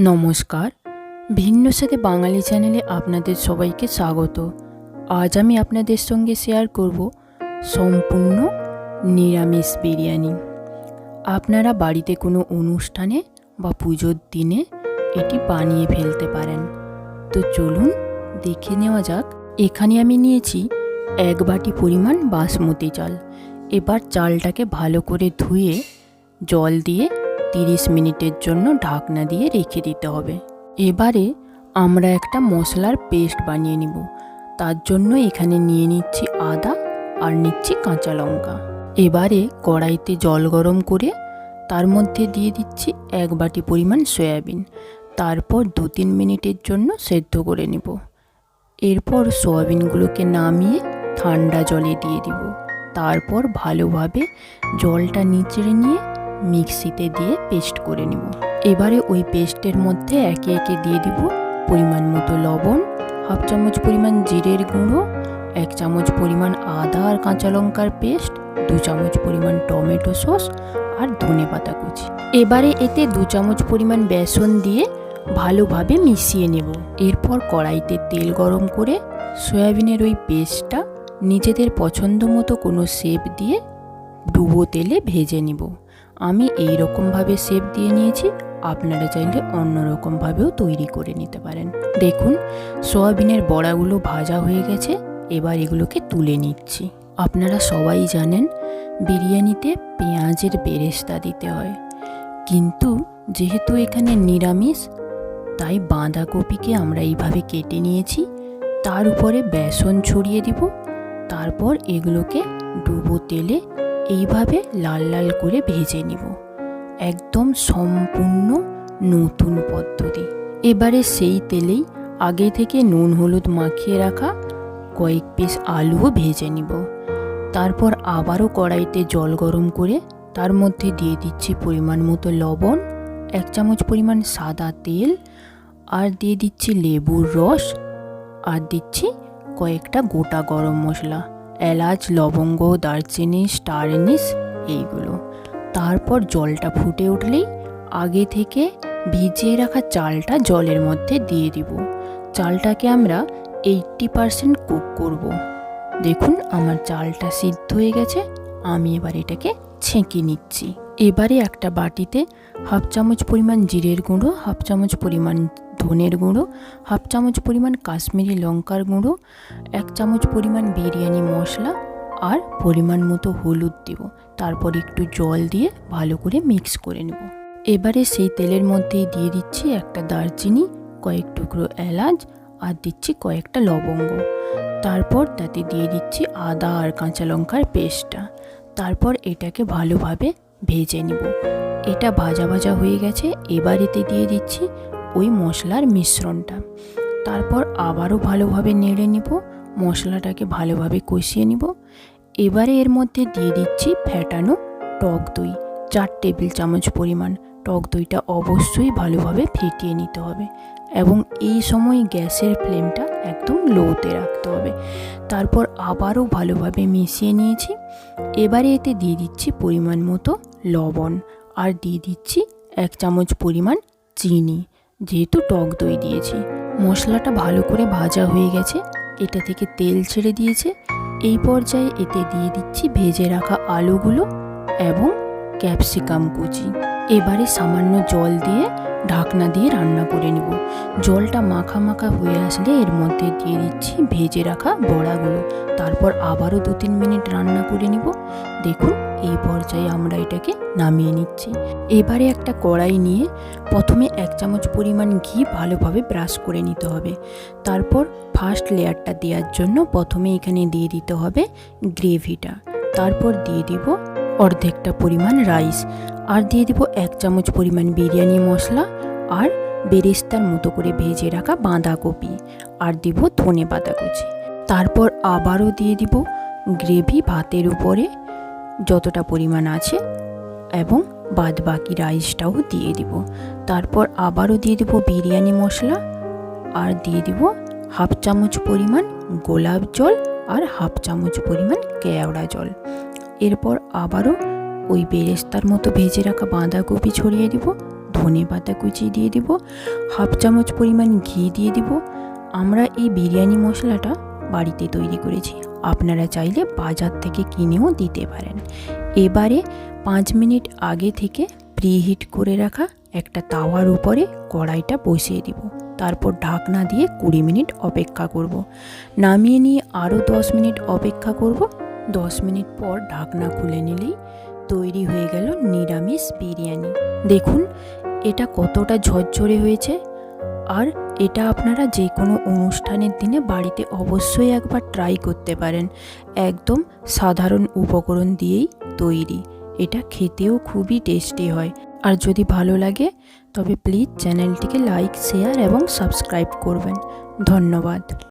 নমস্কার, ভিন্ন সাথে বাঙালি চ্যানেলে আপনাদের সবাইকে স্বাগত। আজ আমি আপনাদের সঙ্গে শেয়ার করব সম্পূর্ণ নিরামিষ বিরিয়ানি। আপনারা বাড়িতে কোনো অনুষ্ঠানে বা পুজোর দিনে এটি বানিয়ে ফেলতে পারেন। তো চলুন দেখে নেওয়া যাক। এখানে আমি নিয়েছি 1 বাটি পরিমাণ বাসমতি চাল। এবার চালটাকে ভালো করে ধুয়ে জল দিয়ে 30 মিনিটের জন্য ঢাকনা দিয়ে রেখে দিতে হবে। এবারে আমরা একটা মশলার পেস্ট বানিয়ে নিব। তার জন্য এখানে নিয়ে নিচ্ছি আদা আর নিচ্ছি কাঁচা লঙ্কা। এবারে কড়াইতে জল গরম করে তার মধ্যে দিয়ে দিচ্ছি 1 বাটি পরিমাণ সয়াবিন। তারপর 2-3 মিনিটের জন্য সেদ্ধ করে নেব। এরপর সয়াবিনগুলোকে নামিয়ে ঠান্ডা জলে দিয়ে দিব। তারপর ভালোভাবে জলটা নিচড়ে নিয়ে মিক্সিতে দিয়ে পেস্ট করে নেব। এবারে ওই পেস্টের মধ্যে একে একে দিয়ে দিব পরিমাণ মতো লবণ, 1/2 চামচ পরিমাণ জিরের গুঁড়ো, 1 চামচ পরিমাণ আদা আর কাঁচা লঙ্কার পেস্ট, 2 চামচ পরিমাণ টমেটো সস আর ধনেপাতা কুচি। এবারে এতে 2 চামচ পরিমাণ বেসন দিয়ে ভালোভাবে মিশিয়ে নেব। এরপর কড়াইতে তেল গরম করে সয়াবিনের ওই পেস্টটা নিজেদের পছন্দ মতো কোনো শেপ দিয়ে ডুবো তেলে ভেজে নিব। আমি এই রকমভাবে শেপ দিয়ে নিয়েছি, আপনারা চাইলে অন্য রকমভাবেও তৈরি করে নিতে পারেন। দেখুন সয়াবিনের বড়াগুলো ভাজা হয়ে গেছে। এবার এগুলোকে তুলে নিচ্ছি। আপনারা সবাই জানেন বিরিয়ানিতে পেঁয়াজের বেরেস্তা দিতে হয়, কিন্তু যেহেতু এখানে নিরামিষ তাই বাঁধাকপিকে আমরা এইভাবে কেটে নিয়েছি। তার উপরে বেসন ছড়িয়ে দিব। তারপর এগুলোকে ডুবো তেলে এইভাবে লাল লাল করে ভেজে নিব। একদম সম্পূর্ণ নতুন পদ্ধতি। এবারে সেই তেলেই আগে থেকে নুন হলুদ মাখিয়ে রাখা কয়েক পিস আলুও ভেজে নিব। তারপর আবারও কড়াইতে জল গরম করে তার মধ্যে দিয়ে দিচ্ছি পরিমাণ মতো লবণ, 1 চামচ পরিমাণ সাদা তেল, আর দিয়ে দিচ্ছি লেবুর রস, আর দিচ্ছি কয়েকটা গোটা গরম মশলা, এলাচ, লবঙ্গ, দারচিনি, স্টার এনিস এইগুলো। তারপর জলটা ফুটে উঠলেই আগে থেকে ভিজিয়ে রাখা চালটা জলের মধ্যে দিয়ে দিব। চালটাকে আমরা 80% কুক করব। দেখুন আমার চালটা সিদ্ধ হয়ে গেছে। আমি এবার এটাকে ছেঁকে নিচ্ছি। এবারে একটা বাটিতে 1/2 চামচ পরিমাণ জিরের গুঁড়ো, 1/2 চামচ পরিমাণ ধনের গুঁড়ো, 1/2 চামচ পরিমাণ কাশ্মীরি লঙ্কার গুঁড়ো, 1 চামচ পরিমাণ বিরিয়ানি মশলা আর পরিমাণ মতো হলুদ দেব। তারপর একটু জল দিয়ে ভালো করে মিক্স করে নেব। এবারে সেই তেলের মধ্যেই দিয়ে দিচ্ছি একটা দারচিনি, কয়েক টুকরো এলাচ আর দিচ্ছি কয়েকটা লবঙ্গ। তারপর তাতে দিয়ে দিচ্ছি আদা আর কাঁচা লঙ্কার পেস্টটা। তারপর এটাকে ভালোভাবে ভেজে নেব। এটা ভাজা ভাজা হয়ে গেছে। এবার এতে দিয়ে দিচ্ছি ওই মশলার মিশ্রণটা। তারপর আবারও ভালোভাবে নেড়ে নেব, মশলাটাকে ভালোভাবে কষিয়ে নেব। এবারে এর মধ্যে দিয়ে দিচ্ছি ফ্যাটানো টক দই, 4 টেবিল চামচ পরিমাণ। টক দইটা অবশ্যই ভালোভাবে ফেটিয়ে নিতে হবে এবং এই সময় গ্যাসের ফ্লেমটা একদম লোতে রাখতে হবে। তারপর আবারও ভালোভাবে মিশিয়ে নিয়েছি। এবারে এতে দিয়ে দিচ্ছি পরিমাণ মতো লবণ আর দিয়ে দিচ্ছি 1 চামচ পরিমাণ চিনি, যেহেতু টক দই দিয়েছি। মশলাটা ভালো করে ভাজা হয়ে গেছে, এটা থেকে তেল ছেড়ে দিয়েছে। এই পর্যায়ে এতে দিয়ে দিচ্ছি ভেজে রাখা আলুগুলো এবং ক্যাপসিকাম কুচি। এবারে সামান্য জল দিয়ে ঢাকনা দিয়ে রান্না করে নেব। জলটা মাখা মাখা হয়ে আসলে এর মধ্যে দিয়ে দিচ্ছি ভেজে রাখা বড়াগুলো। তারপর আবারও 2-3 মিনিট রান্না করে নেব। দেখুন এই পর্যায়ে আমরা এটাকে নামিয়ে নিচ্ছি। এবারে একটা কড়াই নিয়ে প্রথমে 1 চামচ পরিমাণ ঘি ভালোভাবে ব্রাশ করে নিতে হবে। তারপর ফার্স্ট লেয়ারটা দেওয়ার জন্য প্রথমে এখানে দিয়ে দিতে হবে গ্রেভিটা। তারপর দিয়ে দিব অর্ধেকটা পরিমাণ রাইস, আর দিয়ে দিব 1 চামচ পরিমাণ বিরিয়ানি মশলা আর বেরেস্তার মতো করে ভেজে রাখা বাঁধাকপি, আর দিব ধনেপাতা কুচি। তারপর আবারও দিয়ে দিব গ্রেভি ভাতের উপরে যতটা পরিমাণ আছে এবং বাদ বাকি রাইসটাও দিয়ে দিব। তারপর আবারও দিয়ে দিব বিরিয়ানি মশলা আর দিয়ে দিব 1/2 চামচ পরিমাণ গোলাপ জল আর 1/2 চামচ পরিমাণ কেওড়া জল। এরপর আবারও ওই বেরেস্তার মতো ভেজে রাখা বাঁধাকপি ছড়িয়ে দিব। ধনেপাতা কুচি দিয়ে দিব, হাফ চামচ পরিমাণ ঘি দিয়ে দিব। আমরা এই বিরিয়ানি মশলাটা বাড়িতে তৈরি করেছি, আপনারা চাইলে বাজার থেকে কিনেও দিতে পারেন। এবারে 5 মিনিট আগে থেকে প্রিহিট করে রাখা একটা তাওয়ার উপরে কড়াইটা বসিয়ে দিব। তারপর ঢাকনা দিয়ে 20 মিনিট অপেক্ষা করব। নামিয়ে নিয়ে আরও 10 মিনিট অপেক্ষা করব। 10 মিনিট পর ঢাকনা খুলে নিলেই তৈরি হয়ে গেল নিরামিষ বিরিয়ানি। দেখুন এটা কতটা ঝরঝরে হয়েছে। আর এটা আপনারা যে কোনো অনুষ্ঠানের দিনে বাড়িতে অবশ্যই একবার ট্রাই করতে পারেন। একদম সাধারণ উপকরণ দিয়েই তৈরি। এটা খেতেও খুবই টেস্টি হয়। আর যদি ভালো লাগে তবে প্লিজ চ্যানেলটিকে লাইক, শেয়ার এবং সাবস্ক্রাইব করবেন। ধন্যবাদ।